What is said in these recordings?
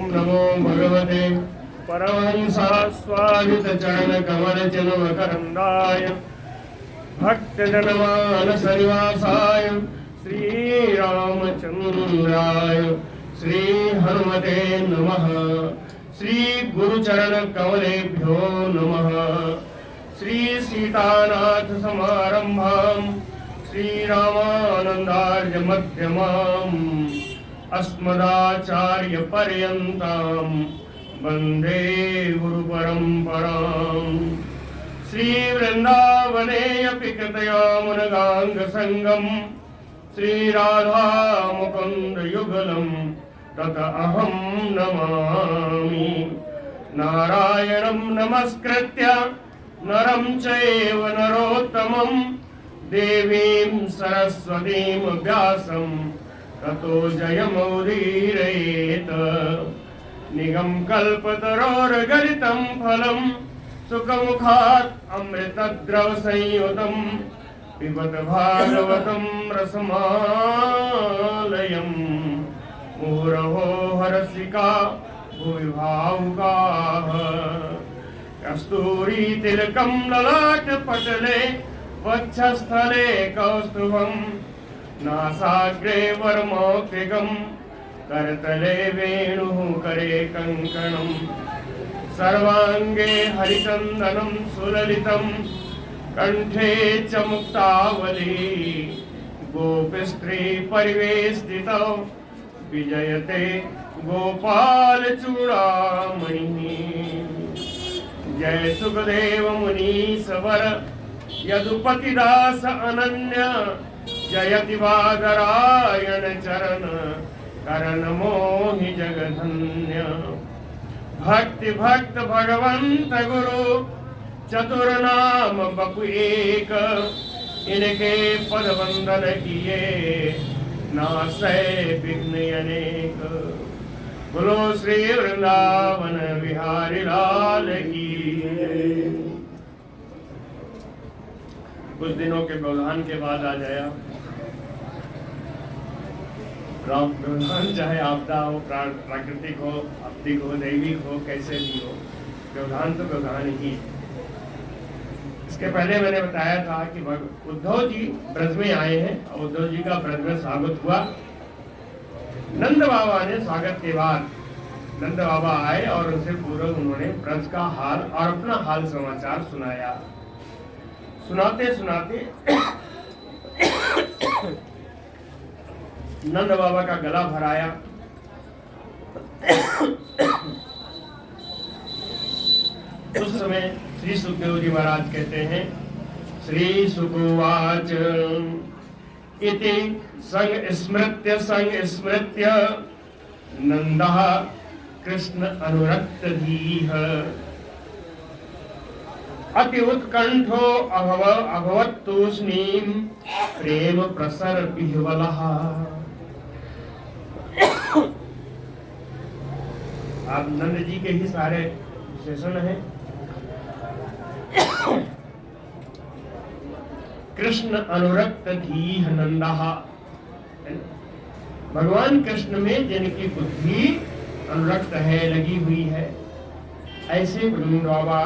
नमो भगवते परमहंसास्वादितचरणकमलचिन्मकरन्दाय भक्तजनमानसनिवासाय श्रीरामचन्द्राय श्रीहनुमते नमः। श्रीगुरुचरणकमलेभ्यो नमः। श्रीसीतानाथसमारम्भां श्रीरामानन्दार्यमध्यमाम् अस्मदाचार्यपर्यन्तां वन्दे गुरुपरम्पराम्। श्रीवृन्दावनेऽपि कृतयामुनगाङ्गसङ्गम् श्रीराधामुकुन्दयुगलं तत अहं नमामि। नारायणं नमस्कृत्य नरं चैव नरोत्तमं देवीं सरस्वतीं व्यासं ततो जयमुदीरयेत्। निगमकल्पतरोर्गलितं फलं सुखमुखात् अमृतद्रवसंयुतं पिबत भागवतं रसमालयम्। मुहुरहो हरसिका भुवि भावुकाः कस्तूरीतिलकं ललाटपटले वक्षस्थले कौस्तुभं नासाग्रे वरमौक्तिकं करतले वेणुः करे कङ्कणम्। सर्वाङ्गे हरिचन्दनं सुललितं कण्ठे च मुक्तावली गोपस्त्री परिवेष्टितौ विजयते गोपालचूडामणिः। जय सुखदेव मुनीश्वर यदुपतिदास अनन्य जयति बादरायण चरण करण मोहि जगधन्य। भक्ति भक्त भगवंत गुरु चतुर्नाम बपु एक इनके पद वंदन किए नासै विघ्न अनेक। बोलो श्री वृंदावन बिहारी लाल की। कुछ दिनों के व्यवधान के बाद आ जाया। व्यवधान चाहे आपदा हो, प्राकृतिक हो, आपतिक हो, दैविक हो, कैसे भी हो, व्यवधान तो व्यवधान ही। इसके पहले मैंने बताया था कि उद्धव जी ब्रज में आए हैं और उद्धव जी का ब्रज में स्वागत हुआ। नंद बाबा ने स्वागत के बाद नंद बाबा आए और उनसे पूर्व उन्होंने ब्रज का हाल और अपना हाल समाचार सुनाया। सुनाते सुनाते नंद बाबा का गला भराया। उस समय श्री सुखदेव जी महाराज कहते हैं, श्री सुकुवाच इति संस्मृत्य नंदः कृष्ण अनुरक्त धीः अति उत्कंठो अभवत् तूष्णीं प्रेम प्रसर विह्वलः। आप नंद जी के ही सारे विशेषण हैं। कृष्ण अनुरक्त धीः नंदः, भगवान कृष्ण में जिनकी बुद्धि अनुरक्त है, लगी हुई है, ऐसे बाबा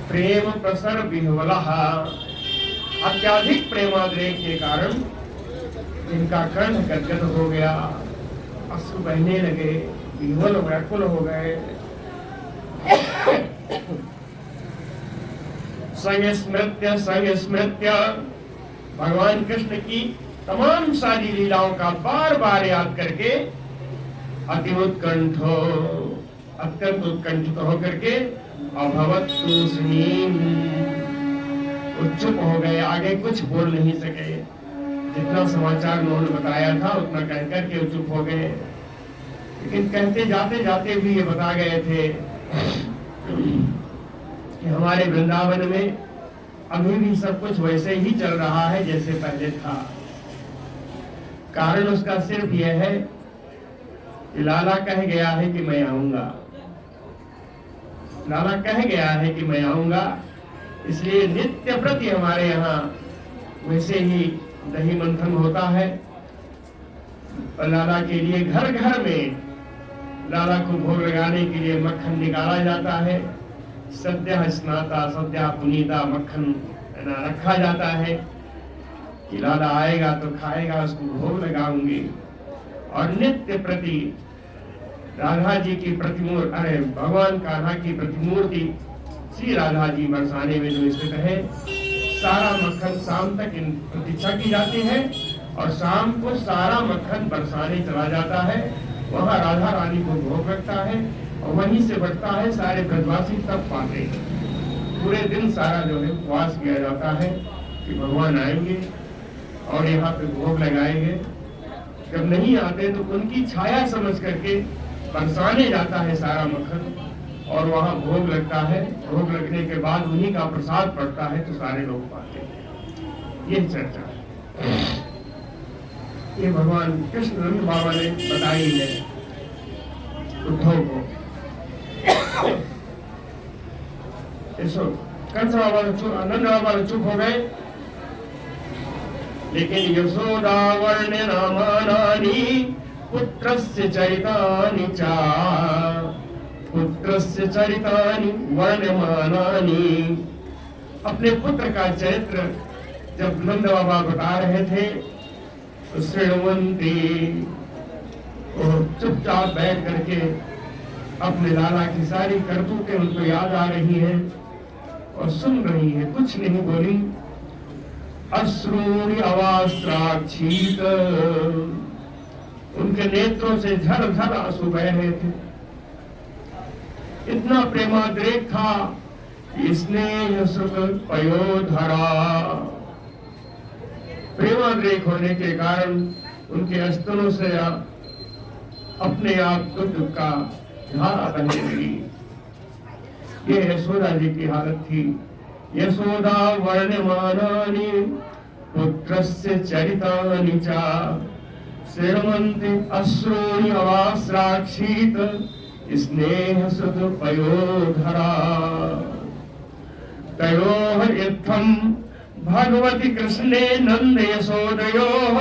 प्रेम प्रसर विह्वलः, अत्याधिक प्रेमाद्रेक के कारण जिनका कंठ गदगद हो गया, अश्रु बहने लगे, विह्वल व्याकुल हो गए। संस्मृत्य भगवान कृष्ण की तमाम सारी लीलाओं का बार बार याद करके अति उत्कंठो, अत्यंत उत्कंठित होकर के अभवत् तूष्णीं, चुप हो गए, आगे कुछ बोल नहीं सके। जितना समाचार उन्होंने बताया था उतना कहकर के चुप हो गए। लेकिन कहते जाते जाते भी ये बता गए थे कि हमारे वृंदावन में अभी भी सब कुछ वैसे ही चल रहा है जैसे पहले था। कारण उसका सिर्फ यह है कि लाला कह गया है कि मैं आऊंगा, लाला कह गया है कि मैं आऊंगा, इसलिए नित्य प्रति हमारे यहाँ वैसे ही दही मंथन होता है। और लाला के लिए घर घर में लाला को भोग लगाने के लिए मक्खन निकाला जाता है, सद्य स्नाता सद्य पुनीता मक्खन रखा जाता है कि लाला आएगा तो खाएगा, उसको भोग लगाऊंगी। और नित्य प्रति राधा जी की प्रतिमूर्ति, अरे भगवान कान्हा की प्रतिमूर्ति श्री राधा जी बरसाने में जो स्थित है, सारा मक्खन शाम तक इन प्रतीक्षा की जाती है और शाम को सारा मक्खन बरसाने चला जाता है। वहाँ राधा रानी को भोग लगता है और वहीं से बढ़ता है, सारे ब्रजवासी तब पाते हैं। पूरे दिन सारा जो है उपवास किया जाता है कि भगवान आएंगे और यहाँ पे भोग लगाएंगे। जब नहीं आते तो उनकी छाया समझ करके बरसाने जाता है सारा मक्खन और वहाँ भोग लगता है। भोग लगने के बाद उन्हीं का प्रसाद पड़ता है तो सारे लोग पाते हैं। ये चर्चा है, ये भगवान कृष्ण नंद बाबा ने बताई है उद्धव को। कंस बाबा नंद बाबा चुप हो गए, लेकिन यशोदा वर्ण नामानि पुत्रस्य चरितानि च, पुत्रस्य चरितानि वर्णमानानि। अपने पुत्र का चरित्र जब नंद बाबा बता रहे थे तो श्रृण्वन्ति, और चुपचाप बैठ करके अपने लाला की सारी करतूतें उनको याद आ रही हैं और सुन रही है, कुछ नहीं बोली। अश्रूणि अवास्त्राक्षीत, उनके नेत्रों से झरझर आंसू बह रहे थे। इतना प्रेमाद्रेक था, स्नेह सुख पयोधरा, प्रेमाद्रेक होने के कारण उनके स्तनों से अपने आप दुख का धारा बहने लगी। ये यशोदा जी की हालत थी। यशोदा वर्णमानानि पुत्रस्य चरितानि च, श्रृण्वन्ति अश्रूणि अवास्त्राक्षीत स्नेह सुत पयोधरा। तयोः इत्थं भगवति कृष्णे नंद यशोदयोः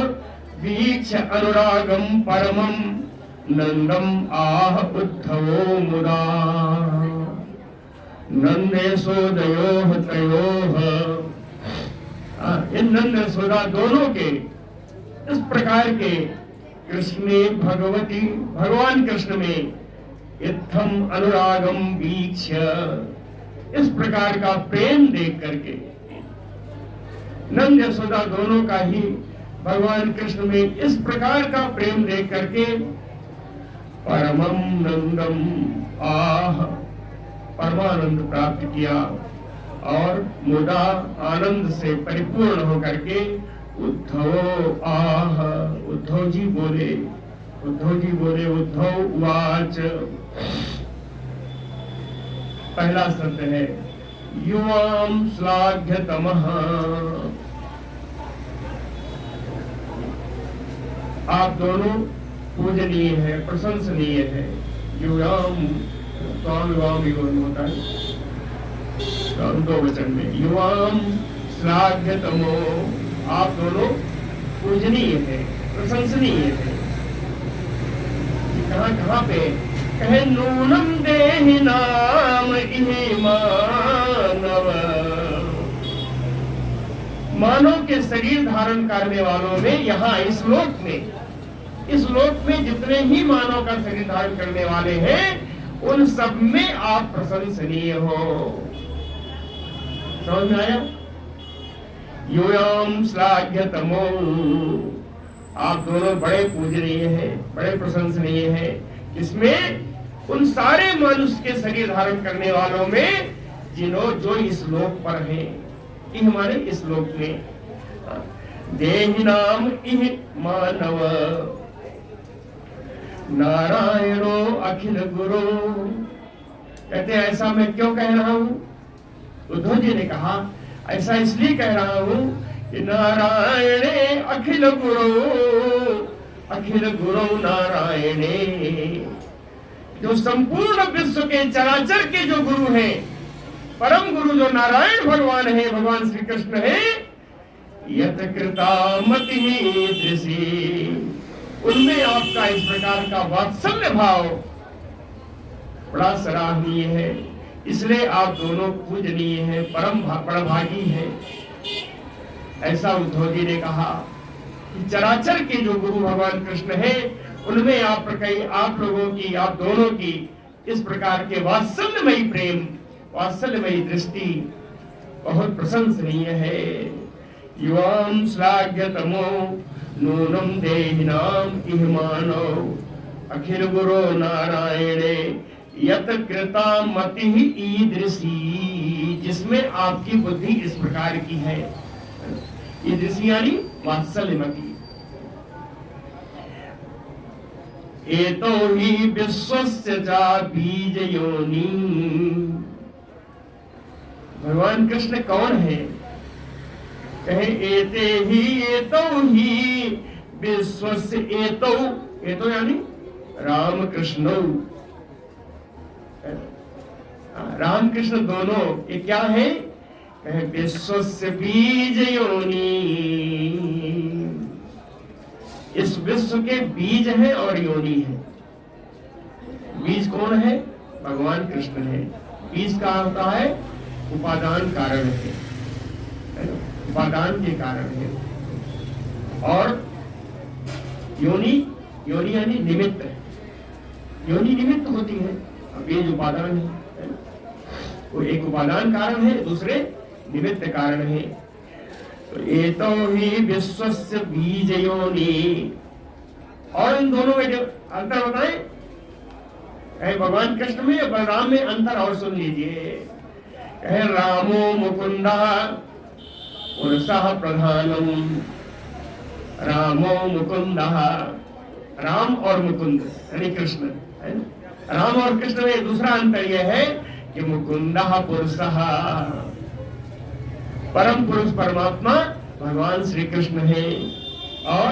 वीक्ष्य अनुरागं परमं नंदम आह उद्धवो मुदा। नंद यशोदयोः तयोः, इन नंद यशोदा दोनों के इस प्रकार के कृष्णे भगवती, भगवान कृष्ण में इत्थम अनुरागम वीक्ष्य, इस प्रकार का प्रेम देख करके, नंद यशोदा दोनों का ही भगवान कृष्ण में इस प्रकार का प्रेम देख करके परमम नंदम आह, परमानंद प्राप्त किया और मुदा आनंद से परिपूर्ण होकर के उद्धव आह, उद्धव जी बोले, उद्धव जी बोले। उद्धव उवाच, पहला शब्द है युवाम श्लाघ्यतमः, आप दोनों पूजनीय है, प्रशंसनीय है। युवाम, स्वाम युवाम युवाम होता है तो दो वचन में, युवाम श्लाघ्यतमो, आप दोनों पूजनीय है, प्रशंसनीय है। कहाँ कहाँ पे कहे, नूनम देहि नाम इहि मानव, मानव के शरीर धारण करने वालों में, यहाँ इस लोक में जितने ही मानव का शरीर धारण करने वाले हैं उन सब में आप प्रशंसनीय हो। समझ में आया? यूयम श्लाघ्यतमो, आप दोनों बड़े पूजनीय हैं, बड़े प्रशंसनीय हैं। इसमें उन सारे मनुष्य के शरीर धारण करने वालों में जो इस लोक पर हैं, इह माने इस लोक में। देहि नाम इह मानव, नारायणो अखिल गुरु। कहते हैं ऐसा मैं क्यों कह रहा हूं? उद्धव जी ने कहा ऐसा इसलिए कह रहा हूं कि नारायणे अखिल गुरु नारायणे, जो संपूर्ण विश्व के चराचर के जो गुरु हैं, परम गुरु जो नारायण भगवान है, भगवान श्री कृष्ण है, यत कृता मति दृषि, उनमें आपका इस प्रकार का वात्सल्य भाव बड़ा सराहनीय है, इसलिए आप दोनों पूजनीय हैं, परम बड़भागी हैं। ऐसा उद्धव जी ने कहा कि चराचर के जो गुरु भगवान कृष्ण हैं, उनमें आप लोगों की, आप दोनों की इस प्रकार के वात्सल्यमयी प्रेम, वात्सल्यमयी दृष्टि बहुत प्रशंसनीय है। युवां श्लाघ्यतमो नूनं देहिनां इह मानव अखिल गुरो नारायणे यत कृता मति ईदृशी, जिसमें आपकी बुद्धि इस प्रकार की है। ईदृशी यानी वात्सल्यमती। एतो ही विश्वस्य चा बीज योनि, भगवान कृष्ण कौन है? कहे एते ही एतो ही विश्वस्य, एतो यानी राम कृष्ण, राम कृष्ण दोनों ये क्या है? कहे विश्वस्य बीज योनि, इस विश्व के बीज है और योनि है। बीज कौन है? भगवान कृष्ण है। बीज का होता है उपादान कारण है, उपादान के कारण है। और योनि, योनि यानी निमित्त है। योनि निमित्त होती है, बीज उपादान है। वो एक उपादान कारण है, दूसरे निमित्त कारण है। तो एतो ही विश्वस्य बीज योनि, और इन दोनों में जो अंतर बताएं, भगवान कृष्ण में और बलराम में अंतर और सुन लीजिए। कहे रामो मुकुंदा पुरुषः प्रधानम, रामो मुकुंदा, राम और मुकुंद यानी कृष्ण है ना। राम और कृष्ण में दूसरा अंतर यह है कि मुकुंदः पुरुषः, परम पुरुष परमात्मा भगवान श्री कृष्ण है, और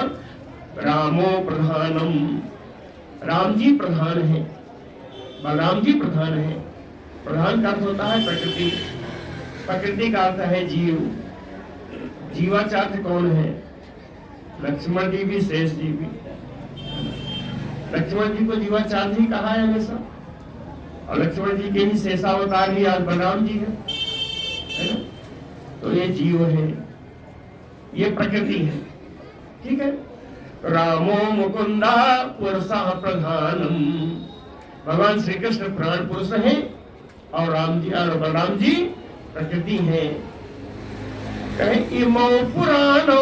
रामो प्रधानम, राम जी प्रधान है, बलराम जी प्रधान है। प्रधान का अर्थ होता है प्रकृति, प्रकृति का अर्थ है जीव। जीवाचार्य कौन है? लक्ष्मण जी भी, शेष जी भी। लक्ष्मण जी को जीवाचार्य ही कहा है हमेशा, और लक्ष्मण जी के ही शेषावतार ही आज बलराम जी है ना। तो ये जीव है, ये प्रकृति है, ठीक है। रामो मुकुंदा पुरुषः प्रधानम, भगवान श्री कृष्ण प्राण पुरुष है, और राम जी और बलराम जी प्रकृति है। कहे इमो पुराणो,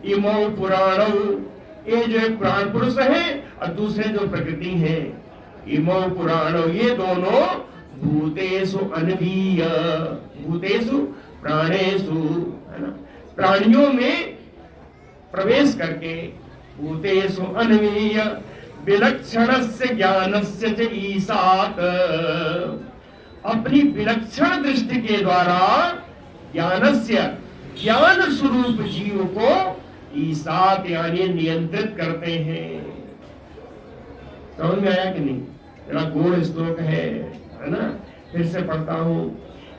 इमो पुराणो, ये जो प्राण पुरुष है और दूसरे जो प्रकृति है, इमो पुराणो, ये दोनों भूतेषु अनवीय, भूतेषु प्राणेषु, है ना, प्राणियों में प्रवेश करके, भूतेषु अनवीय विलक्षणस्य ज्ञानस्य च ईसात्, अपनी विलक्षण दृष्टि के द्वारा ज्ञानस्य, ज्ञान स्वरूप जीव को ईसात यानी नियंत्रित करते हैं। समझ में आया कि नहीं? जरा गूढ़ श्लोक है ना, फिर से पढ़ता हूँ।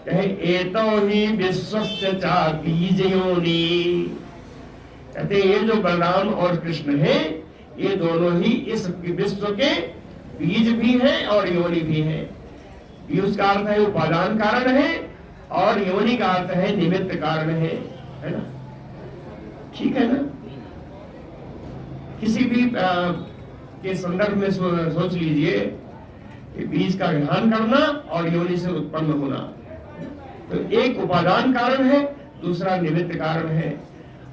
कहे एतो ही विश्वस्य चा बीज योनि, कहते ये जो बलराम और कृष्ण हैं, ये दोनों ही इस विश्व के बीज भी हैं और योनि भी हैं। बीज का अर्थ है उपादान कारण है, और योनि का अर्थ है निमित्त कारण है ना, ठीक है ना। किसी भी के संदर्भ में सोच लीजिए कि बीज का ध्यान करना और योनि से उत्पन्न होना, तो एक उपादान कारण है, दूसरा निमित्त कारण है।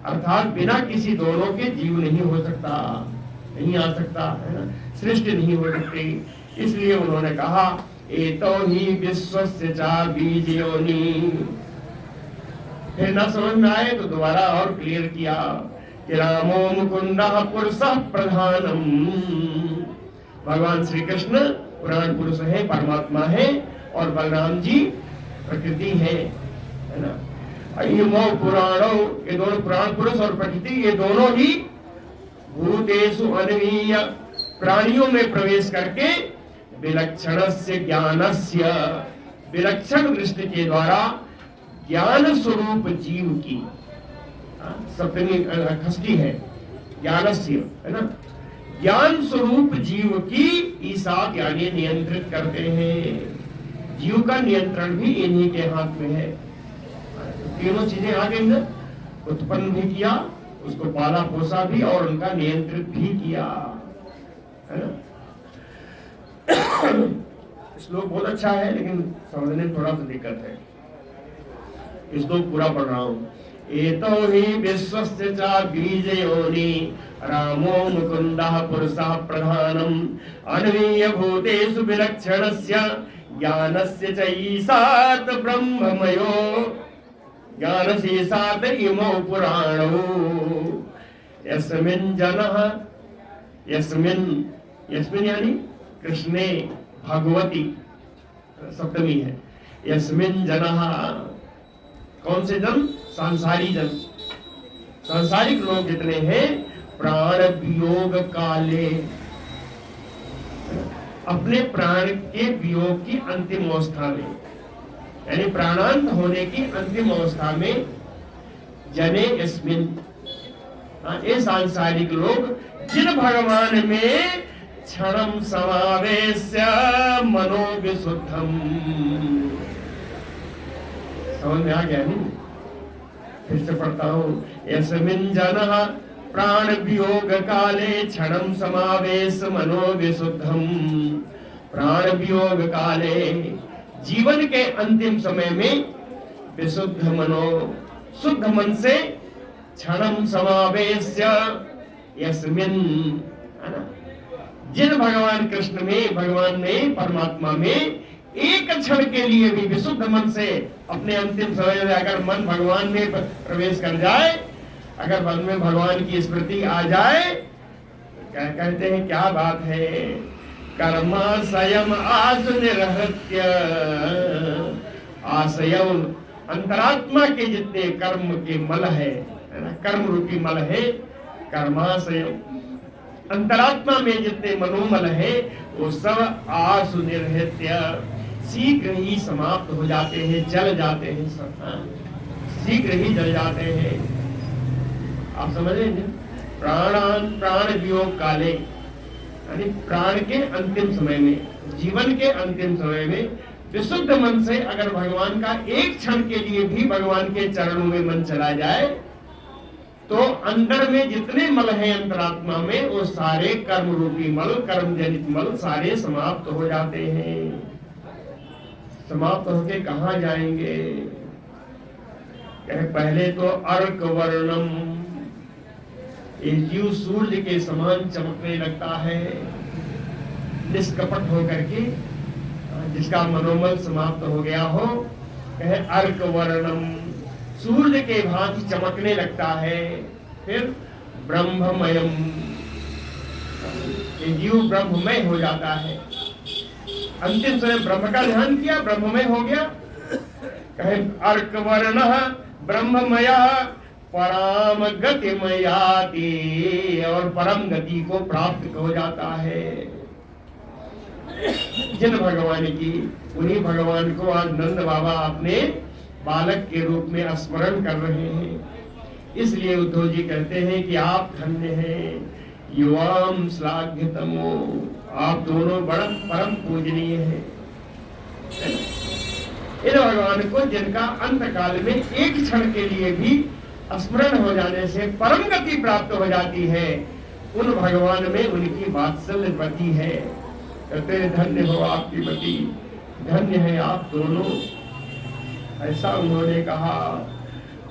अर्थात बिना किसी दोनों के जीव नहीं हो सकता, नहीं आ सकता, है ना, सृष्टि नहीं हो सकती। इसलिए उन्होंने कहा एतो ही विश्वस्य चा बीज योनि। फिर ना समझ में आए तो दोबारा और क्लियर किया कि रामो मुकुंदः पुरुषः प्रधानम, भगवान श्री कृष्ण पुराण पुरुष है, परमात्मा है, और बलराम जी प्रकृति है ना। इमो पुराणो, ये दोनों पुराण पुरुष और प्रकृति, ये दोनों ही भूतेषु अनवीय, प्राणियों में प्रवेश करके विलक्षणस्य ज्ञानस्य, विलक्षण दृष्टि के द्वारा ज्ञान स्वरूप जीव की, सप्तमी खष्टी है ज्ञानस्य, है ना, ज्ञान स्वरूप जीव की ईसात यानी नियंत्रित करते हैं। जीव का नियंत्रण भी इन्हीं के हाथ में है। तीनों चीजें आ गई ना, उत्पन्न भी किया, उसको पाला पोसा भी और उनका नियंत्रित भी किया, है ना। श्लोक बहुत अच्छा है लेकिन समझने में थोड़ा सा दिक्कत है। इसको पूरा पढ़ रहा हूँ। एतो हि विश्वस्य च बीज योनि रामो मुकुंदः पुरुषः प्रधानम् अन्वीय भूतेषु विलक्षणस्य ज्ञानस्य च ईसात् ब्रह्ममयो ज्ञानशीसात् इमौ पुराणौ यस्मिन् जनः यस्मिन् यानी कृष्णे भगवती सप्तमी है। यस्मिन् जनः कौन से जन? सांसारी जन, सांसारिक लोग जितने हैं प्राण वियोग काले अपने प्राण के वियोग की अंतिम अवस्था में यानी प्राणांत होने की अंतिम अवस्था में जने यस्मिन् ये सांसारिक लोग जिन भगवान में क्षणम समावेश्य मनो विशुद्धम। समझ में आ गया नहीं? फिर से पढ़ता हूँ। यस्मिन् जनः प्राण वियोग काले क्षणम समावेश मनो विशुद्धम। प्राण वियोग काले जीवन के अंतिम समय में विशुद्ध मनो शुद्ध मन से क्षणम समावेश यस्मिन् जिन भगवान कृष्ण में भगवान ने परमात्मा में एक क्षण के लिए भी विशुद्ध मन से अपने अंतिम समय में अगर मन भगवान में प्रवेश कर जाए, अगर मन में भगवान की स्मृति आ जाए, कहते हैं क्या बात है। कर्माशयम आसु निरहत्य आशयम अंतरात्मा के जितने कर्म के मल है ना, कर्म रूपी मल है। कर्माशयम अंतरात्मा में जितने मनोमल है वो सब आसु निर्हत्य शीघ्र ही समाप्त हो जाते हैं, जल जाते हैं, सब शीघ्र ही जल जाते हैं। आप समझ रहे हैं? प्राण वियोग काले यानी प्राण के अंतिम समय में, जीवन के अंतिम समय में विशुद्ध मन से अगर भगवान का एक क्षण के लिए भी भगवान के चरणों में मन चला जाए तो अंदर में जितने मल हैं अंतरात्मा में वो सारे कर्म रूपी मल, कर्म जनित मल सारे समाप्त हो जाते हैं। समाप्त होके कहाँ जाएंगे? पहले तो अर्क वर्णम, ये जीव सूर्य के समान चमकने लगता है निष्कपट होकर के, जिसका मनोमल समाप्त हो गया हो। कहे अर्क वर्णम, सूर्य के भांति चमकने लगता है। फिर ब्रह्ममयम, ये जीव ब्रह्ममय हो जाता है। अंतिम समय ब्रह्म का ध्यान किया, ब्रह्ममय हो गया। कहे अर्क वर्णः ब्रह्ममया पराम गतिमयाति, और परम गति को प्राप्त हो जाता है। जिन भगवान की, उन्हीं भगवान को आज नंद बाबा अपने बालक के रूप में स्मरण कर रहे हैं। इसलिए उद्धव जी कहते हैं कि आप धन्य हैं, युवाम श्लाघ्यतमो, आप दोनों बड़ा परम पूजनीय हैं। इन भगवान को जिनका अंत काल में एक क्षण के लिए भी स्मरण हो जाने से परम गति प्राप्त हो जाती है, उन भगवान में उनकी वात्सल्य मति है। कहते हैं धन्य हो आपकी मति, धन्य है आप दोनों। ऐसा उन्होंने कहा।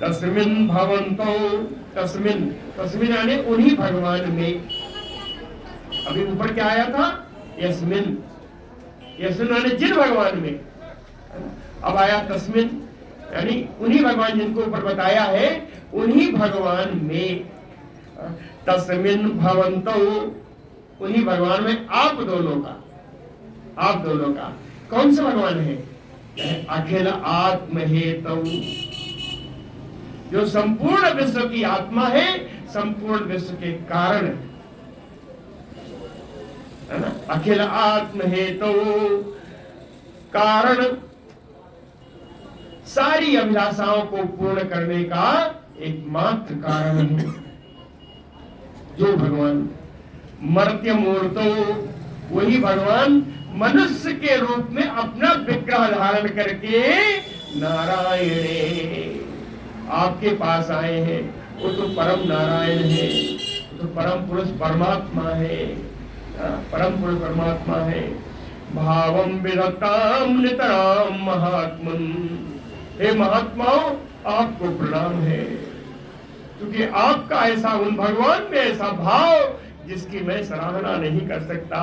तस्मिन् भवन्तो, तस्मिन् यानी उन्हीं भगवान में। अभी ऊपर क्या आया था? यस्मिन् यानी जिन भगवान में। अब आया तस्मिन् यानी उन्हीं भगवान जिनको ऊपर बताया है, उन्हीं भगवान में। तस्मिन् भवन्तो, उन्हीं भगवान में आप दोनों का, आप दोनों का। कौन से भगवान है? अखिल आत्म हेतु, जो संपूर्ण विश्व की आत्मा है, संपूर्ण विश्व के कारण है ना। अखिल आत्म हेतु, कारण सारी अभिलाषाओं को पूर्ण करने का एकमात्र कारण है जो भगवान। मर्त्य मूर्तो, वही भगवान मनुष्य के रूप में अपना विग्रह धारण करके नारायणे आपके पास आए हैं। वो तो परम नारायण है, वो तो परम पुरुष परमात्मा है, परम पुरुष परमात्मा है। भावम विधत्ताम नितराम महात्मन, हे महात्माओं आपको प्रणाम है, क्योंकि आपका ऐसा, उन भगवान में ऐसा भाव जिसकी मैं सराहना नहीं कर सकता।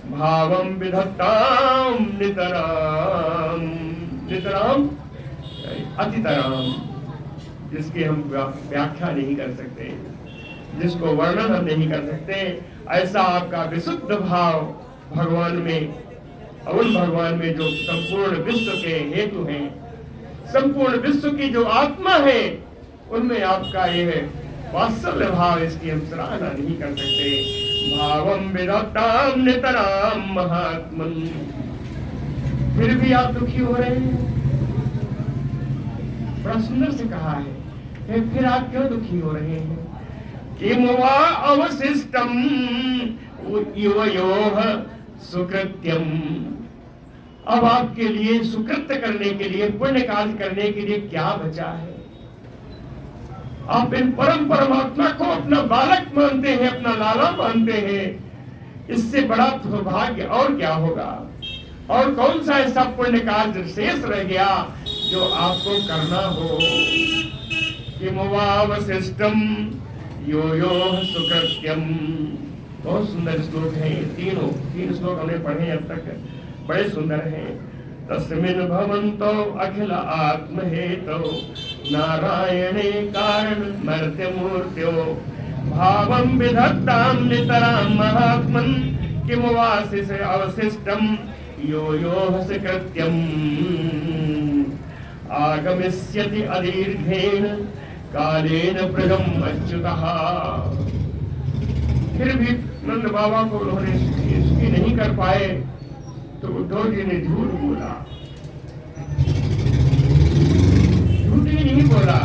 भावम विधत्ताम नितराम, नितराम अतितराम, जिसकी हम व्याख्या नहीं कर सकते, जिसको वर्णन हम नहीं कर सकते, ऐसा आपका विशुद्ध भाव भगवान में, और उन भगवान में जो संपूर्ण विश्व के हेतु हैं, संपूर्ण विश्व की जो आत्मा है, उनमें आपका यह वात्सल्य भाव, इसकी हम सराहना नहीं कर सकते। भावम विधत्ताम नितराम महात्मन, फिर भी आप दुखी हो रहे हैं। बड़ा सुंदर से कहा है, फिर आप क्यों दुखी हो रहे हैं? किम वा अवशिष्टम युवयोः सुकृत्यम, अब आपके लिए सुकृत्य करने के लिए, पुण्य कार्य करने के लिए क्या बचा है? आप इन परम परमात्मा को अपना बालक मानते हैं, अपना लाला मानते हैं, इससे बड़ा सौभाग्य और क्या होगा? और कौन सा ऐसा पुण्य कार्य शेष रह गया जो आपको करना हो? किमवावशिष्टम योयोः सुकृत्यम, बहुत सुंदर श्लोक है ये, तीन श्लोक हमने पढ़े अब तक, बड़े सुंदर हैं। तस्मिन् भवन्तो अखिल आत्महेतो नारायणे कारण मर्त्य मूर्त्यो, भावं विधत्तां नितरां महात्मन् किमवासिष अवशिष्टं योयोः सुकृत्यम्, आगमिष्यति अदीर्घेन कालेन प्रजम् अच्युतः। फिर भी नंद बाबा को उन्होंने सुखी नहीं कर पाए, तो उद्धव जी ने झूठ बोला, झूठ ही नहीं बोला,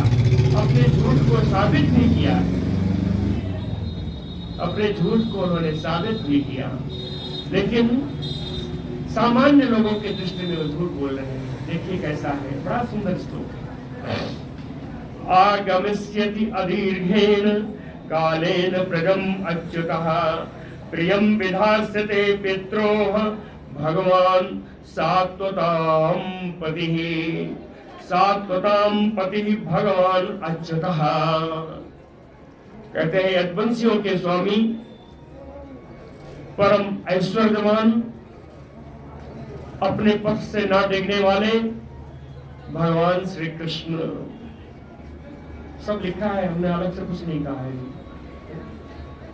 अपने झूठ को साबित भी किया, अपने झूठ को उन्होंने साबित भी किया। लेकिन सामान्य लोगों के दृष्टि में वो झूठ बोल रहे हैं। देखिए कैसा है, बड़ा सुंदर श्लोक है। आगमिष्यति अदीर्घेन कालेन प्रजम् अच्युतः, प्रियं विधास्यते पित्रोः भगवान सात्वतां पतिः, सात्वतां पतिः भगवान अच्युतः। कहते हैं यदुवंशियों के स्वामी, परम ऐश्वर्यवान, अपने पथ से ना डिगने वाले भगवान श्री कृष्ण, सब लिखा है, हमने अलग से कुछ नहीं कहा है।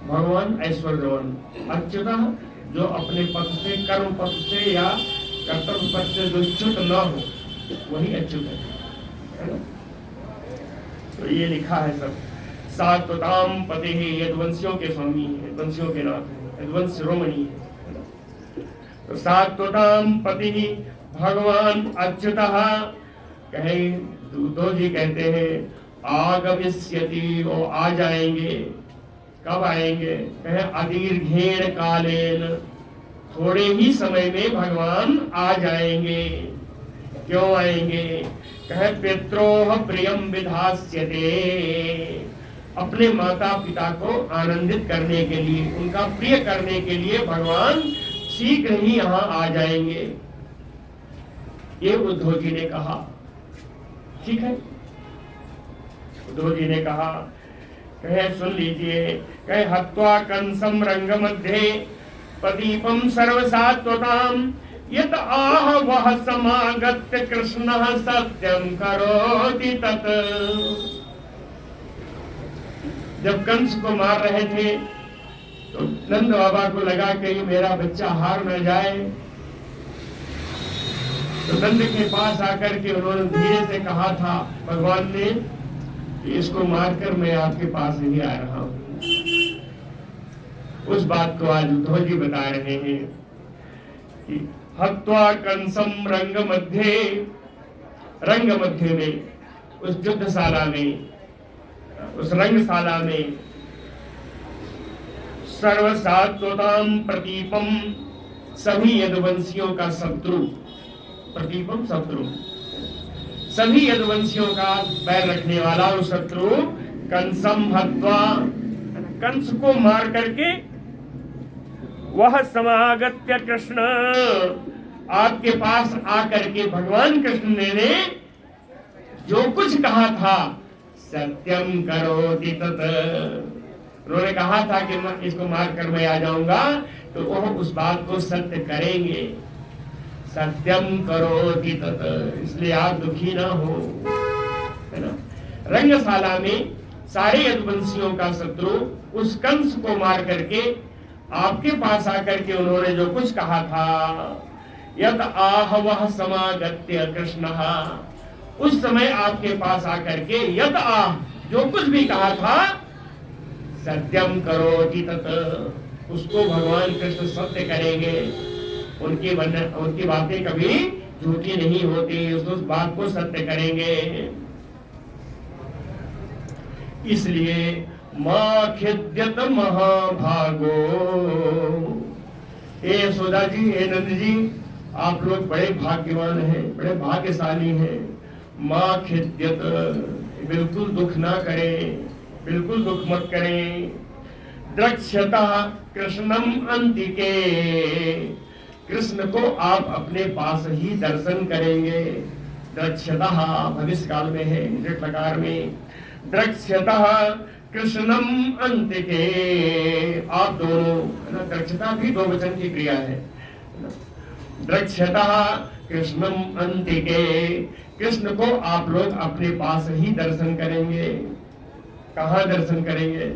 भगवान ऐश्वर्यवान, अच्युतः जो अपने पथ से, कर्म पथ से या कर्तव्य पथ से जो च्युत न हो, वही अच्युत है ना? तो ये लिखा है सब। सात्वताम पति है, यदुवंशियों के स्वामी है, यदुवंशियों के नाथ है, यदुवंश शिरोमणि है। तो सात्वताम पति भगवान अच्युतः, कहे उद्धव जी कहते हैं आगमिष्यति, वो आ जाएंगे। कब आएंगे? कहे अदीर्घेण कालेन, थोड़े ही समय में भगवान आ जाएंगे। क्यों आएंगे? कहे पित्रोः प्रियं विधास्यते, अपने माता पिता को आनंदित करने के लिए, उनका प्रिय करने के लिए भगवान शीघ्र ही यहाँ आ जाएंगे। ये उद्धव जी ने कहा। ठीक है, उद्धव जी ने कहा, कहे सुन लीजिए, कहे हत्वा कंसम रंग मध्ये प्रदीपम सर्वसात्वताम यत आह वह समागत्य कृष्ण सत्यम करोति तत्। जब कंस को मार रहे थे तो नंद बाबा को लगा कि मेरा बच्चा हार न जाए, तो नंद के पास आकर के उन्होंने धीरे से कहा था भगवान ने, इसको मारकर मैं आपके पास नहीं आ रहा हूं। उस बात को आज उद्धव जी बता रहे हैं कि हत्वा कंसम रंग मध्य में, उस युद्धशाला में, उस रंगशाला में सर्वसात्वताम प्रतीपम, सभी यदुवंशियों का शत्रु, प्रतीपम शत्रु, सभी यदुवंशियों का पैर रखने वाला और शत्रु, कंसम हत्वा, कंस को मार करके, वह समागत्य कृष्ण, आपके पास आकर के भगवान कृष्ण ने जो कुछ कहा था, सत्यम करोति तत्, उन्होंने कहा था कि मैं इसको मार कर मैं आ जाऊंगा, तो वह उस बात को सत्य करेंगे। सत्यम करोति तत्, इसलिए आप दुखी ना हो, है ना। रंगशाला में सारे यदुवंशियों का शत्रु उस कंस को मार करके आपके पास आकर के उन्होंने जो कुछ कहा था, यत आह वह समागत्य कृष्ण, उस समय आपके पास आकर के यत आह, जो कुछ भी कहा था, सत्यम करोति तत्, उसको भगवान कृष्ण सत्य करेंगे। उनकी बातें कभी झूठी नहीं होती, उस बात को सत्य करेंगे। इसलिए मां खिद्यत महाभागो, हे यशोदा जी, हे नंद जी, आप लोग बड़े भाग्यवान हैं, बड़े भाग्यशाली हैं। मां खिद्यत, बिल्कुल दुख ना करें, बिल्कुल दुख मत करें। द्रक्ष्यतः कृष्णम अंतिके, कृष्ण को आप अपने पास ही दर्शन करेंगे। द्रक्ष्यतः भविष्य काल में है, लकार में। द्रक्ष्यतः कृष्णम अंतिके, आप दोनों, द्रक्ष्यता भी दो वचन की क्रिया है। द्रक्ष्यतः कृष्णम अंतिके, कृष्ण को आप लोग अपने पास ही दर्शन करेंगे। कहाँ दर्शन करेंगे?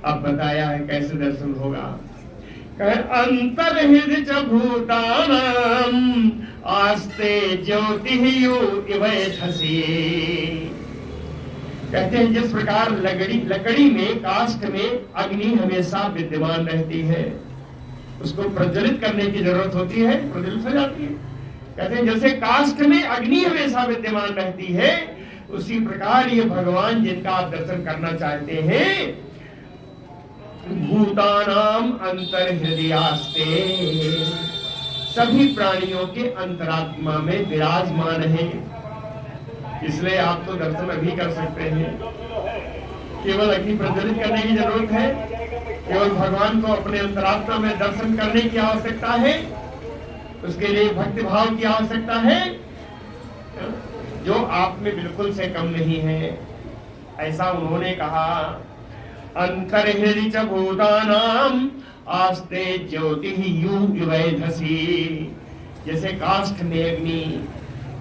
अब बताया है कैसे दर्शन होगा। कहे अंतर्हृदय च भूतानाम आस्ते ज्योतिर्यु इवैधसी, कहते हैं जिस प्रकार लकड़ी में, काष्ठ में अग्नि हमेशा विद्यमान रहती है, उसको प्रज्वलित करने की जरूरत होती है, प्रज्वलित हो जाती है। कहते हैं जैसे काष्ठ में अग्नि हमेशा विद्यमान रहती है, उसी प्रकार ये भगवान जिनका आप दर्शन करना चाहते हैं, भूतानाम अंतर्हृदयास्ते, सभी प्राणियों के अंतरात्मा में विराजमान है। इसलिए आप तो दर्शन अभी कर सकते हैं, केवल अग्नि प्रज्वलित करने की जरूरत है, केवल भगवान को अपने अंतरात्मा में दर्शन करने की आवश्यकता है, उसके लिए भक्ति भाव की आवश्यकता है, जो आप में बिल्कुल से कम नहीं है। ऐसा उन्होंने कहा। अंतर्हृदय च भूतानाम आस्ते ज्योतिर्यु इवैधसी, जैसे काष्ठ में अग्नि,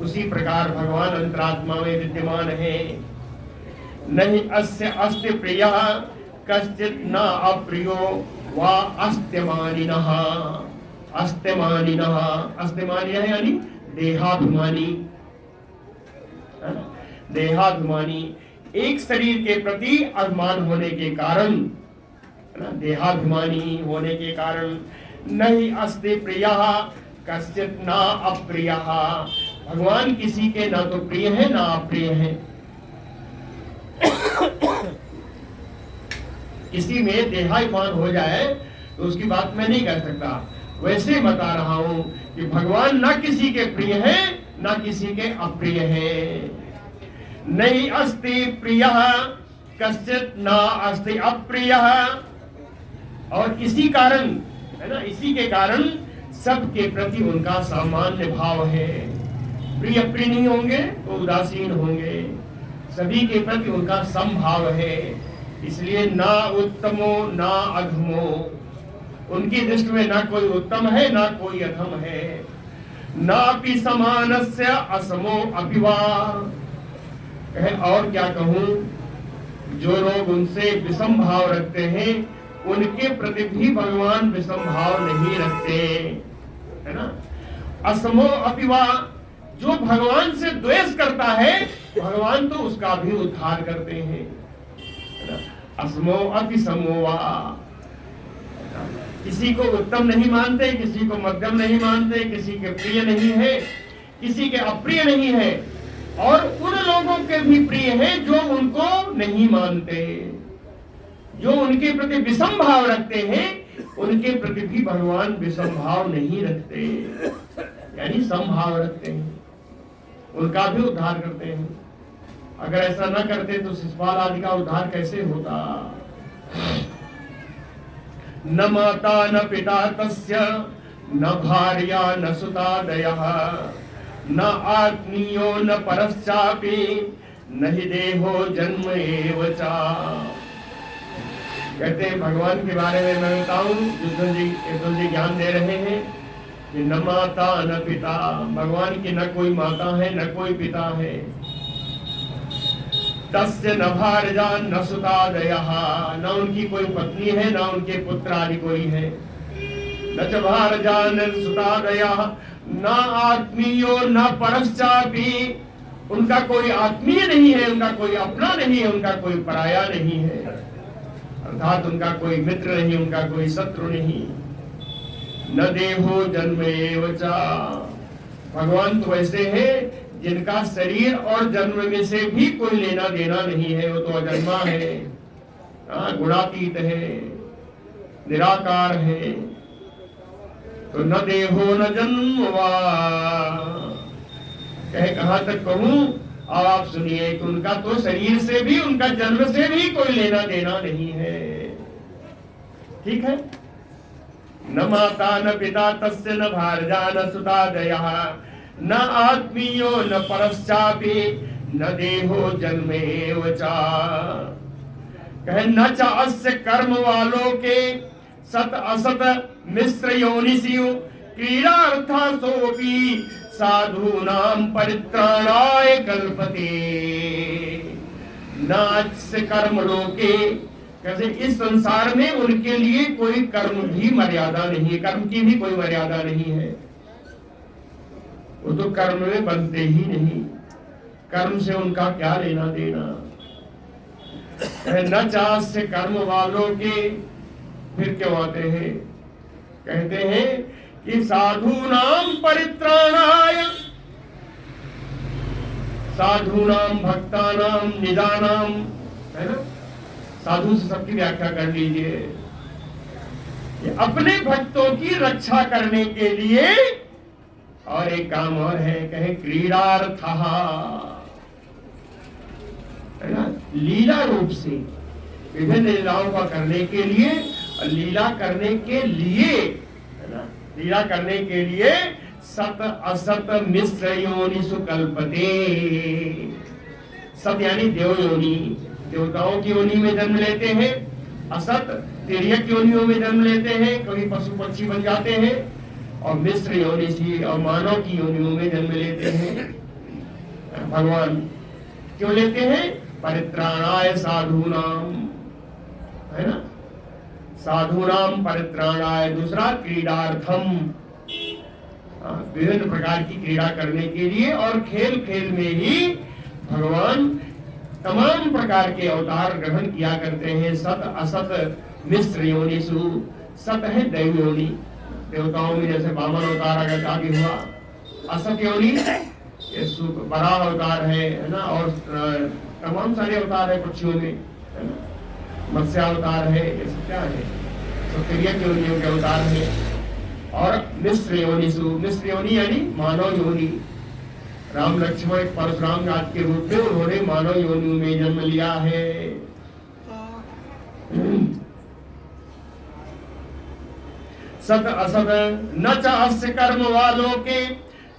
उसी प्रकार भगवान अंतरात्मा में विद्यमान है। नहीं अस्य अस्ति प्रियः कश्चित् न अप्रियो वा अस्त्यमानिनः, अस्त्यमानिनः, अस्त्यमानिनः यानी देहाभिमानी, देहाभिमानी, एक शरीर के प्रति अभिमान होने के कारण, देहाभिमानी होने के कारण, नहीं अस्ति प्रियः कश्चित् न अप्रियः, भगवान किसी के ना तो प्रिय है ना अप्रिय है। किसी में देहाभिमान हो जाए तो उसकी बात मैं नहीं कर सकता, वैसे बता रहा हूं कि भगवान ना किसी के प्रिय है ना किसी के अप्रिय है। नहीं अस्ति प्रियः कश्चित् न अस्ति अप्रियः, और इसी कारण, है ना, इसी के कारण सबके प्रति उनका सामान्य भाव है। प्रिय प्रिय नहीं होंगे तो उदासीन होंगे, सभी के प्रति उनका समभाव है। इसलिए ना उत्तमो ना अधमो, उनकी दृष्टि में ना कोई उत्तम है ना कोई अधम है। नापि समानस्य असमो अभिवा, और क्या कहूं, जो लोग उनसे विषम भाव रखते हैं उनके प्रति भी भगवान विषम भाव नहीं रखते, है ना। असमो अपिवा, जो भगवान से द्वेष करता है भगवान तो उसका भी उद्धार करते हैं। असमो अपि समोवा, किसी को उत्तम नहीं मानते, किसी को मध्यम नहीं मानते, किसी के प्रिय नहीं है, किसी के अप्रिय नहीं है, और उन लोगों के भी प्रिय है जो उनको नहीं मानते। जो उनके प्रति विषम भाव रखते हैं उनके प्रति भी भगवान विषम भाव नहीं रखते, यानी समभाव रखते हैं, उनका भी उद्धार करते हैं। अगर ऐसा न करते तो शिशुपाल आदि का उद्धार कैसे होता। न माता न पिता तस्य न भार्या न सुतादयः न आत्मीयो न परश्चापि न हि देहो जन्म एव च। कहते हैं भगवान के बारे में मैं बताऊं, युद्धल जी ज्ञान दे रहे हैं कि न माता न पिता, भगवान की न कोई माता है न कोई पिता है। तस्य न भार्या न सुतादयः, न उनकी कोई पत्नी है न उनके पुत्र आदि कोई है। न च भार्या न सुतादयः न आत्मीयो न परश्चापि, उनका कोई आत्मीय नहीं है, उनका कोई अपना नहीं है, उनका कोई पराया नहीं है, अर्थात उनका कोई मित्र नहीं, उनका कोई शत्रु नहीं। न देहो जन्म एव च, भगवान तो ऐसे हैं जिनका शरीर और जन्म में से भी कोई लेना देना नहीं है, वो तो अजन्मा है, गुणातीत है, निराकार है। तो न देहो न जन्म वा, कहां तक कहूं, अब आप सुनिए कि उनका तो शरीर से भी उनका जन्म से भी कोई लेना देना नहीं है। ठीक है। न माता न पिता तस्य न भार्या न सुतादयः न आत्मीयो न परश्चापि न देहो जन्म एव च। कहे न च अस्य कर्म वालों के सत असत मिश्र योनिषु क्रीडार्था सोपि साधूनां परित्राणाय कल्पते। न अस्य कर्म लोके, कैसे इस संसार में उनके लिए कोई कर्म भी मर्यादा नहीं है, कर्म की भी कोई मर्यादा नहीं है, वो तो कर्म में बनते ही नहीं, कर्म से उनका क्या लेना देना। न चास्य कर्म वालों के, फिर क्यों आते हैं, कहते हैं कि साधूनाम परित्राणाय, साधूनाम भक्तानाम निदानाम, है ना, साधु से सबकी व्याख्या कर लीजिए। अपने भक्तों की रक्षा करने के लिए, और एक काम और है, कहे क्रीडार्थ, है ना, लीला रूप से विभिन्न लीलाओं का करने के लिए, लीला करने के लिए, है ना, लीला करने के लिए सत असत मिश्र योनिषु कल्पते। सत यानी देव योनि, देवताओं की योनि में जन्म लेते हैं, असत तिर्यक योनियों में जन्म लेते हैं, कभी पशु पक्षी बन जाते हैं, और मिश्र योनि और मानव की योनियों में जन्म लेते हैं। भगवान क्यों लेते हैं, परित्राणाय साधूनाम, है ना, साधूनाम परित्राणाय। दूसरा क्रीडार्थम, विभिन्न प्रकार की क्रीड़ा करने के लिए, और खेल खेल में ही भगवान तमाम प्रकार के अवतार ग्रहण किया करते हैं। सत असत मिश्र योनिषु, सत है दैव योनि, देवताओं में जैसे वामन अवतार अगर आगे हुआ, असत योनि ये बराह अवतार है ना, और तमाम सारे अवतार है पक्षियों में, है ना, मत्स्यावतार है, ये सब क्या है, सब तिर्यक योनियों के अवतार है। और मिश्र योनिषु, मिश्र योनि यानी मानव योनि, राम लक्ष्मण परशुराम जात के रूप में उन्होंने मानव योनियों में जन्म लिया है। सत असत न च अस्य कर्म वालों के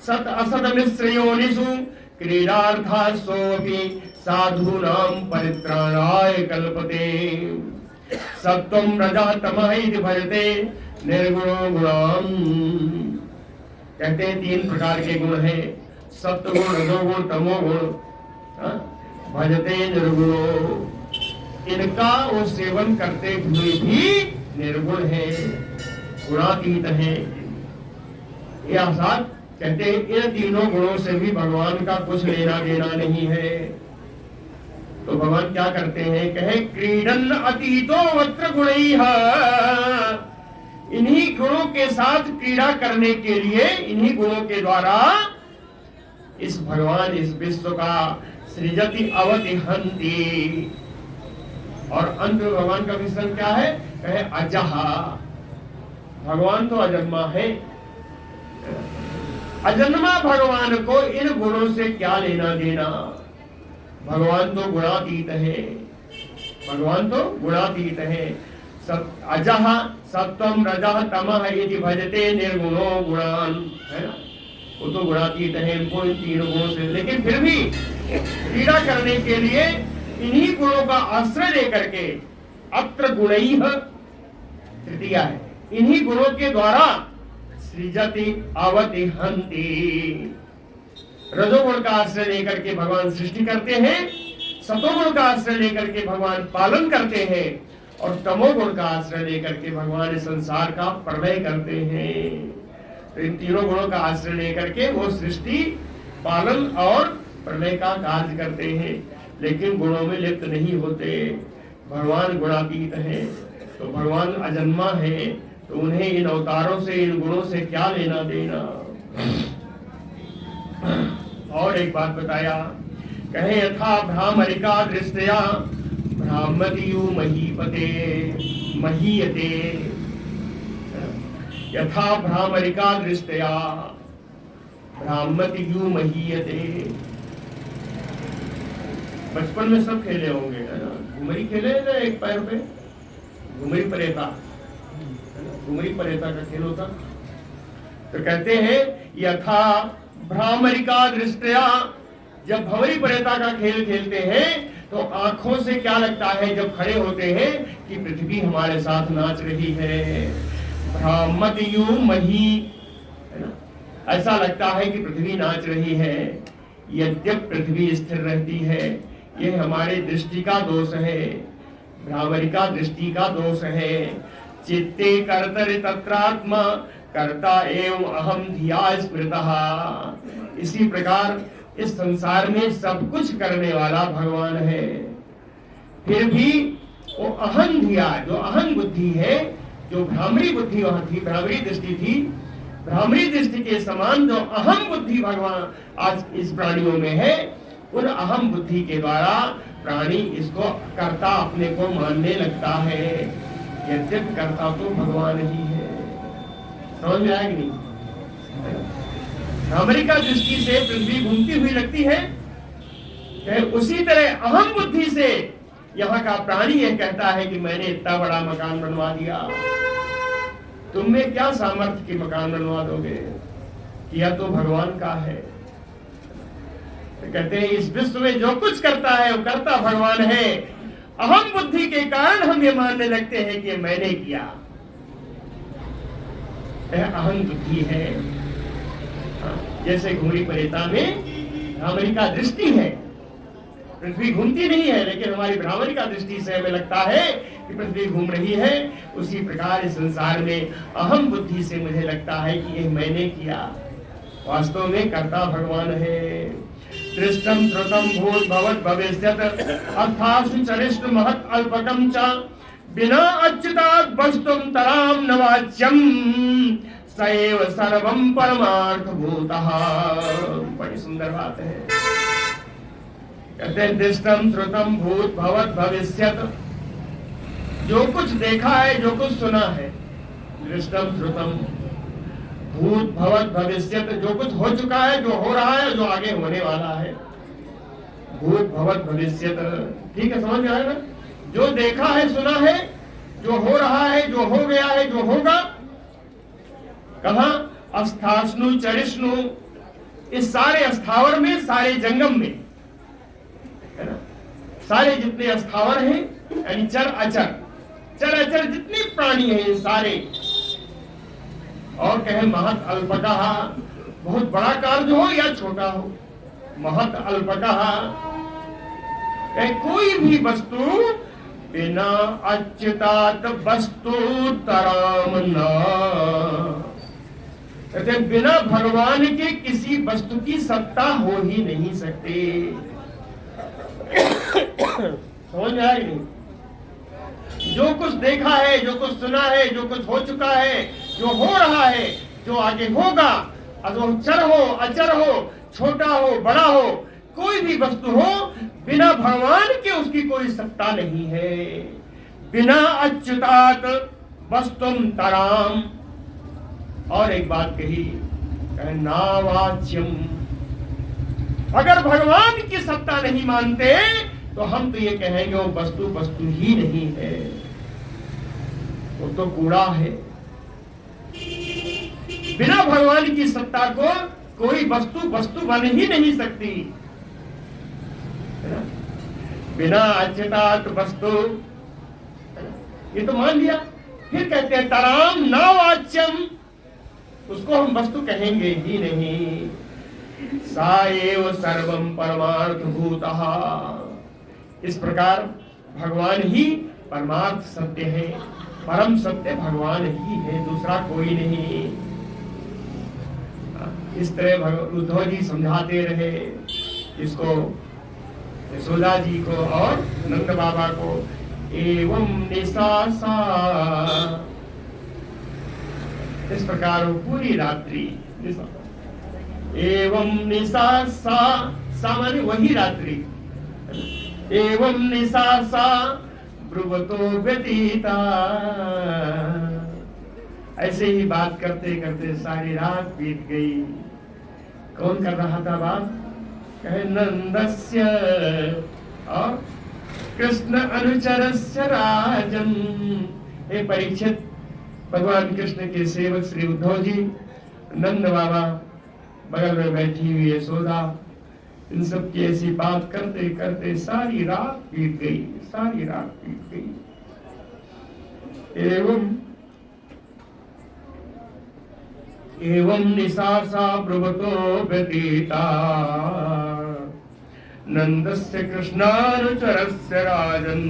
सत असत मिश्र योनिषु क्रीडार्था सोपि साधूनां परित्राणाय कल्पते। सत्वं रजः तमः इति भजते निर्गुणो गुणान्। कहते हैं तीन प्रकार के गुण हैं, सत्व गुण, रजोगुण, तमोगुण। भजते निर्गुणो, इनका वो सेवन करते हुए भी निर्गुण है, गुणातीत है। यह साथ कहते हैं इन तीनों गुणों से भी भगवान का कुछ लेना देना नहीं है। तो भगवान क्या करते हैं, कहे क्रीडन अतीतो वत्र गुणैः, इन्हीं गुणों के साथ क्रीड़ा करने के लिए, इन्हीं गुणों के द्वारा इस भगवान इस विश्व का सृजति अवति हन्ति, और अंत में भगवान का विशेषण क्या है? कहे अजहा, भगवान तो अजन्मा है। अजन्मा भगवान को इन गुणों से क्या लेना देना? भगवान तो गुणातीत है, भगवान तो गुणातीत है। अजह सत्वम रजः तमः इति भजते निर्गुणो गुणान, है ना? वो तो गुणातीत है, इनको इन तीनों गुणों से, लेकिन फिर भी पीड़ा करने के लिए इन्हीं गुणों का आश्रय लेकर के अत्र गुणैः तृतीया है, इन्हीं गुणों के द्वारा सृजति अवति हन्ति। रजोगुण का आश्रय लेकर के भगवान सृष्टि करते हैं, सतोगुण का आश्रय लेकर के भगवान पालन करते हैं, और तमोगुण का आश्रय लेकर के भगवान इस संसार का प्रलय करते हैं। तो इन तीनों गुणों का आश्रय लेकर के वो सृष्टि, पालन और प्रलय का कार्य करते हैं, लेकिन गुणों में लिप्त नहीं होते। भगवान गुणातीत है, तो भगवान अजन्मा है, तो उन्हें इन अवतारों से, इन गुणों से क्या लेना देना। और एक बात बताया, कहे यथा भ्रामरिका दृष्टया भ्रामतियु महीपते महीयते, यथा भ्रामरिका दृष्टया भ्रामतियु महीयते। बचपन में सब खेले होंगे, है ना? घुमरी खेले ना, एक पैर पे घुमरी परेता, घुमरी परेता का खेल होता। तो कहते हैं यथा भ्रामरिका दृष्टया, जब भंवरी परेता का खेल खेलते हैं तो आंखों से क्या लगता है जब खड़े होते हैं कि पृथ्वी हमारे साथ नाच रही है। भ्रामतियु मही, है ना? ऐसा लगता है कि पृथ्वी नाच रही है, यद्यप पृथ्वी स्थिर रहती है। ये हमारे दृष्टि का दोष है, भ्रामरिका दृष्टि का दोष है। चित्ते कर्तरि तत्रात्मा कर्ता एवं अहम धिया स्मृतः। इसी प्रकार इस संसार में सब कुछ करने वाला भगवान है, फिर भी वो अहम धिया, जो अहम बुद्धि है, जो भ्रामरी बुद्धि वहां थी, भ्रामरी दृष्टि थी, भ्रामरी दृष्टि के समान जो अहम बुद्धि भगवान आज इस प्राणियों में है, उन अहम बुद्धि के द्वारा प्राणी इसको कर्ता अपने को मानने लगता है, यद्यप कर्ता तो भगवान ही है। समझ में आया कि नहीं? भ्रामरिका दृष्टि से पृथ्वी घूमती हुई लगती है, उसी तरह अहम बुद्धि से यहाँ का प्राणी यह कहता है कि मैंने इतना बड़ा मकान बनवा दिया, तुम में क्या सामर्थ्य की मकान बनवा दोगे, किया तो भगवान का है। तो कहते हैं इस विश्व में जो कुछ करता है वो करता भगवान है, अहम बुद्धि के कारण हम ये मानने लगते हैं कि मैंने किया। यह अहम बुद्धि है। जैसे घुमरी परेता में भ्रामरिका दृष्टि है, पृथ्वी घूमती नहीं है, लेकिन हमारी भ्रामरिका दृष्टि से हमें लगता है कि पृथ्वी घूम रही है, उसी प्रकार इस संसार में अहम बुद्धि से मुझे लगता है कि यह मैंने किया, वास्तव में कर्ता भगवान है। दृष्टम श्रुतम भूत भवत भविष्यत अर्थासु चरिष्ट महत् अल्पकम च बिना अच्युतात् वस्तुम तराम न वाच्यम सैव सर्वम परमार्थ भूतः। बड़ी सुंदर बात है। कहते हैं दृष्टम श्रुतम भूत भवत भविष्यत, जो कुछ देखा है, जो कुछ सुना है, दृष्टम श्रुतम भूत भवत भविष्यत, जो कुछ हो चुका है, जो हो रहा है, जो आगे होने वाला है, भूत भवत भविष्यत। ठीक है, समझ में आया ना? जो देखा है, सुना है, जो हो रहा है, जो हो गया है, जो होगा, कहा अस्थास्नु चरिष्णु, इस सारे अस्थावर में, सारे जंगम में, है ना? सारे जितने अस्थावर हैं, यानी चर अचर, चर अचर जितने प्राणी हैं ये सारे, और कहे महत अल्पकः, बहुत बड़ा कार्य हो या छोटा हो, महत अल्पकः, कोई भी वस्तु बिना अच्युतात् वस्तु तराम न, कहते बिना भगवान के किसी वस्तु की सत्ता हो ही नहीं सकती। समझ में आ रही नहीं? जो कुछ देखा है, जो कुछ सुना है, जो कुछ हो चुका है, जो हो रहा है, जो आगे होगा, चर हो अचर हो, छोटा हो बड़ा हो, कोई भी वस्तु हो, बिना भगवान के उसकी कोई सत्ता नहीं है। बिना अच्युतात् वस्तुम तराम। और एक बात कही, नावाच्यम। अगर भगवान की सत्ता नहीं मानते तो हम तो ये कहेंगे वो वस्तु वस्तु ही नहीं है, वो तो कूड़ा है। बिना भगवान की सत्ता को कोई वस्तु वस्तु बन ही नहीं सकती। बिना अच्युतात् वस्तु, ये तो मान लिया। फिर कहते हैं तराम नावाच्यम, उसको हम वस्तु कहेंगे ही नहीं। सा एव सर्वम परमार्थ भूतः। इस प्रकार भगवान ही परमार्थ सत्य है, परम सत्य भगवान ही है, दूसरा कोई नहीं। इस तरह उद्धव जी समझाते रहे इसको, यशोदा जी को और नंद बाबा को। एवं निशासा, इस प्रकार वो पूरी रात्रि, एवं निशासा, सामान्य वही रात्रि, एवं निशासा ब्रुवतो व्यतीता। ऐसे ही बात करते करते सारी रात बीत गई। कौन कर रहा था बात? कहे नंदस्य और कृष्ण अनुचरस्य राजन। हे परीक्षित, भगवान कृष्ण के सेवक श्री उद्धव जी, नंद बाबा बगल में बैठी हुई यशोदा, इन सब की ऐसी बात करते करते सारी रात बीत गई, सारी रात बीत गई। एवं निशासा ब्रुवतो व्यतीता नंदस्य कृष्णानुचरस्य राजन।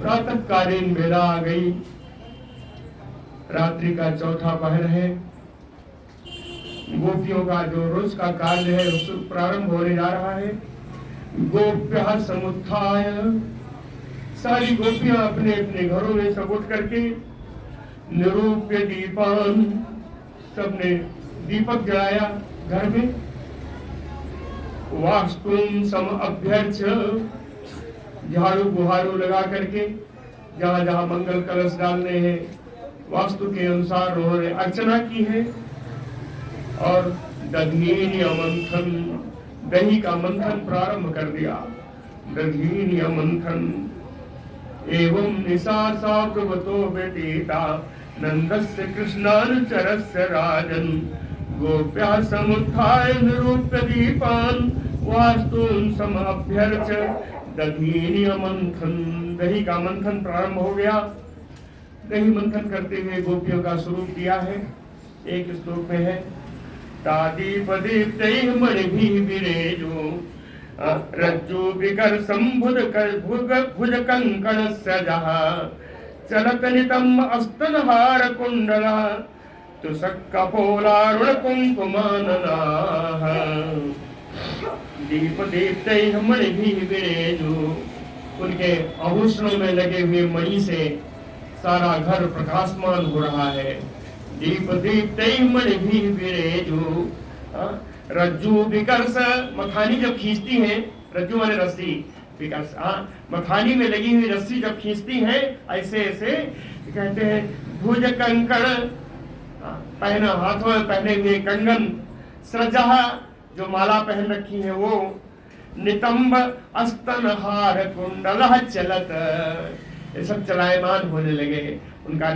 प्रातःकालीन बेला आ गई, रात्रि का चौथा पहर है। गोपियों का जो रोज का कार्य है उस प्रारंभ होने जा रहा है। गोप्यः समुत्थाय, सारी गोपियां अपने अपने घरों में सब उठ करके निरूप्य दीपान, सबने दीपक जलाया घर में। वास्तुम सम अभ्यर्च, झाड़ू बुहारू लगा करके जहां जहां मंगल कलश डालने हैं वास्तु के अनुसार उन्होंने अर्चना की है। और दधीनि मंथन, दही का मंथन प्रारंभ कर दिया। दधीनि मंथन। एवं निशासा ब्रुवतो व्यतीता नंदस्य कृष्णानुचरस्य राजन। गोप्या समुत्थाय निरूप्य दीपान वास्तुन समभ्यर्च दधीनि मंथन। दही का मंथन प्रारंभ हो गया। दही मंथन करते हुए गोपियों का स्वरूप दिया है, एक श्लोक में है। तादीप दीप्तैः मणिभिः विरेजो रज्जु विकर्षं भुज कंकणस्य जहा चलत नितम अस्तनहार कुंडला तुषक कपोलारुण कुंकुमाननाः। दीप दीप्तैः मणिभिः विरेजो, उनके आभूषणों में लगे हुए मणि से सारा घर प्रकाशमान हो रहा है। दीप दीप्तैः मणिभिः विरेजो। रज्जु विकर्ष, मखानी जब खींचती हैं, रज्जु माने रस्सी, विकर्ष मखानी में लगी हुई रस्सी जब खींचती हैं, ऐसे ऐसे कहते हैं। भुज कंकण, पहना हाथों में पहने हुए कंगन। सृजः, जो माला पहन रखी है वो। नितंब अस्तनहार कुंडलः चलत, ये सब चलायमान होने लगे। उनका